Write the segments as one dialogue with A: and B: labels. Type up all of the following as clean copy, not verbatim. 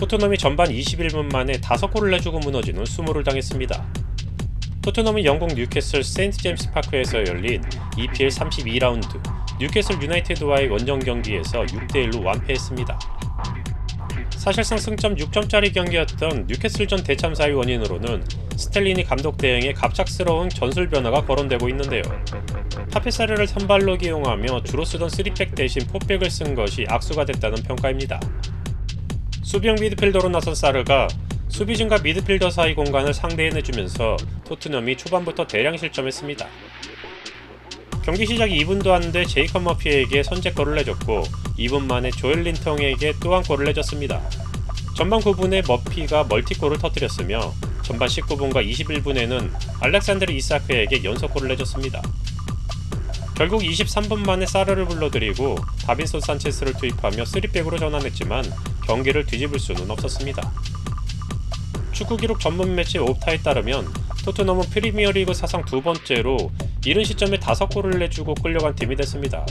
A: 토트넘이 전반 21분 만에 5골을 내주고 무너지는 수모를 당했습니다. 토트넘은 영국 뉴캐슬 세인트 제임스 파크에서 열린 EPL 32라운드 뉴캐슬 유나이티드와의 원정 경기에서 6대1로 완패했습니다. 사실상 승점 6점짜리 경기였던 뉴캐슬전 대참사의 원인으로는 스텔리니 감독 대행의 갑작스러운 전술 변화가 거론되고 있는데요. 타피사르를 선발로 기용하며 주로 쓰던 3백 대신 4백을 쓴 것이 악수가 됐다는 평가입니다. 수비형 미드필더로 나선 사르가 수비진과 미드필더 사이 공간을 상대에 내주면서 토트넘이 초반부터 대량 실점했습니다. 경기 시작 2분도 안 돼 제이컵 머피에게 선제골을 내줬고 2분 만에 조엘 린통에게 또 한 골을 내줬습니다. 전반 9분에 머피가 멀티골을 터뜨렸으며 전반 19분과 21분에는 알렉산드르 이사크에게 연속골을 내줬습니다. 결국 23분 만에 사르를 불러들이고 다빈손 산체스를 투입하며 3백으로 전환했지만 경기를 뒤집을 수는 없었습니다. 축구 기록 전문 매체 옵타에 따르면 토트넘은 프리미어리그 사상 두 번째로 이른 시점에 5골을 내주고 끌려간 팀이 됐습니다.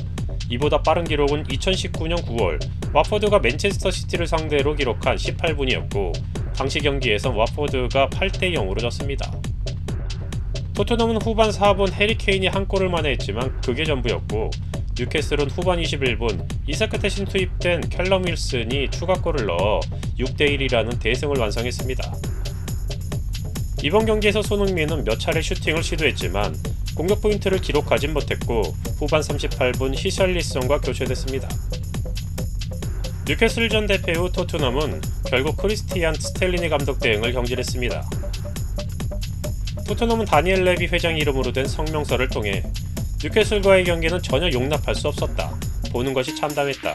A: 이보다 빠른 기록은 2019년 9월 와포드가 맨체스터 시티를 상대로 기록한 18분이었고 당시 경기에선 와포드가 8대0으로 졌습니다. 토트넘은 후반 4분 해리 케인이 한 골을 만회했지만 그게 전부였고 뉴캐슬은 후반 21분 이사크 대신 투입된 캘럼 윌슨이 추가골을 넣어 6대1이라는 대승을 완성했습니다. 이번 경기에서 손흥민은 몇 차례 슈팅을 시도했지만 공격 포인트를 기록하진 못했고 후반 38분 히샬리송과 교체됐습니다. 뉴캐슬전 대패 후 토트넘은 결국 크리스티안 스텔리니 감독 대행을 경질했습니다. 토트넘은 다니엘 레비 회장 이름으로 된 성명서를 통해 뉴캐슬과의 경기는 전혀 용납할 수 없었다. 보는 것이 참담했다.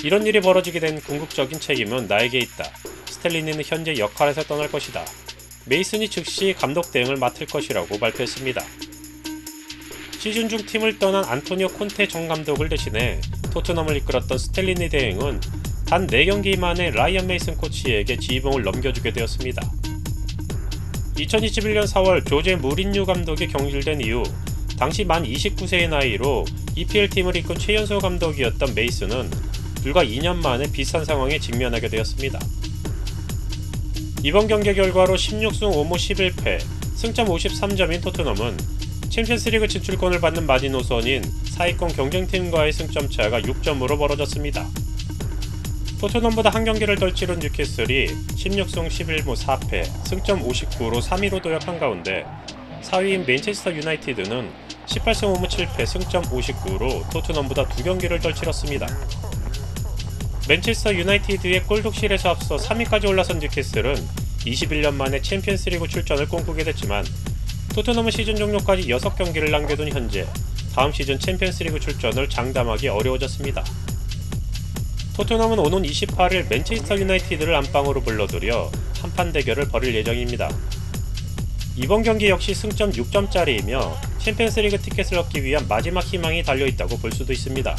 A: 이런 일이 벌어지게 된 궁극적인 책임은 나에게 있다. 스텔리니는 현재 역할에서 떠날 것이다. 메이슨이 즉시 감독 대행을 맡을 것이라고 발표했습니다. 시즌 중 팀을 떠난 안토니오 콘테 전 감독을 대신해 토트넘을 이끌었던 스텔리니 대행은 단 4경기 만에 라이언 메이슨 코치에게 지휘봉을 넘겨주게 되었습니다. 2021년 4월 조제 무린유 감독이 경질된 이후 당시 만 29세의 나이로 EPL 팀을 이끈 최연소 감독이었던 메이슨은 불과 2년 만에 비슷한 상황에 직면하게 되었습니다. 이번 경기 결과로 16승 5무 11패, 승점 53점인 토트넘은 챔피언스리그 진출권을 받는 마지노선인 사위권 경쟁팀과의 승점차가 6점으로 벌어졌습니다. 토트넘보다 한 경기를 덜 치른 뉴캐슬이 16승 11무 4패, 승점 59로 3위로 도약한 가운데 4위인 맨체스터 유나이티드는 18승 5무 7패, 승점 59로 토트넘보다 2경기를 덜 치렀습니다. 맨체스터 유나이티드의 골독실에서 앞서 3위까지 올라선 뉴캐슬은 21년 만에 챔피언스리그 출전을 꿈꾸게 됐지만 토트넘은 시즌 종료까지 6경기를 남겨둔 현재 다음 시즌 챔피언스리그 출전을 장담하기 어려워졌습니다. 토트넘은 오는 28일 맨체스터 유나이티드를 안방으로 불러들여 한판 대결을 벌일 예정입니다. 이번 경기 역시 승점 6점짜리이며 챔피언스리그 티켓을 얻기 위한 마지막 희망이 달려있다고 볼 수도 있습니다.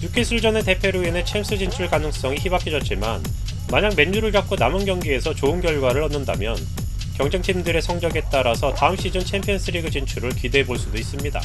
A: 뉴캐슬전의 대패로 인해 챔스 진출 가능성이 희박해졌지만 만약 맨유를 잡고 남은 경기에서 좋은 결과를 얻는다면 경쟁팀들의 성적에 따라서 다음 시즌 챔피언스리그 진출을 기대해볼 수도 있습니다.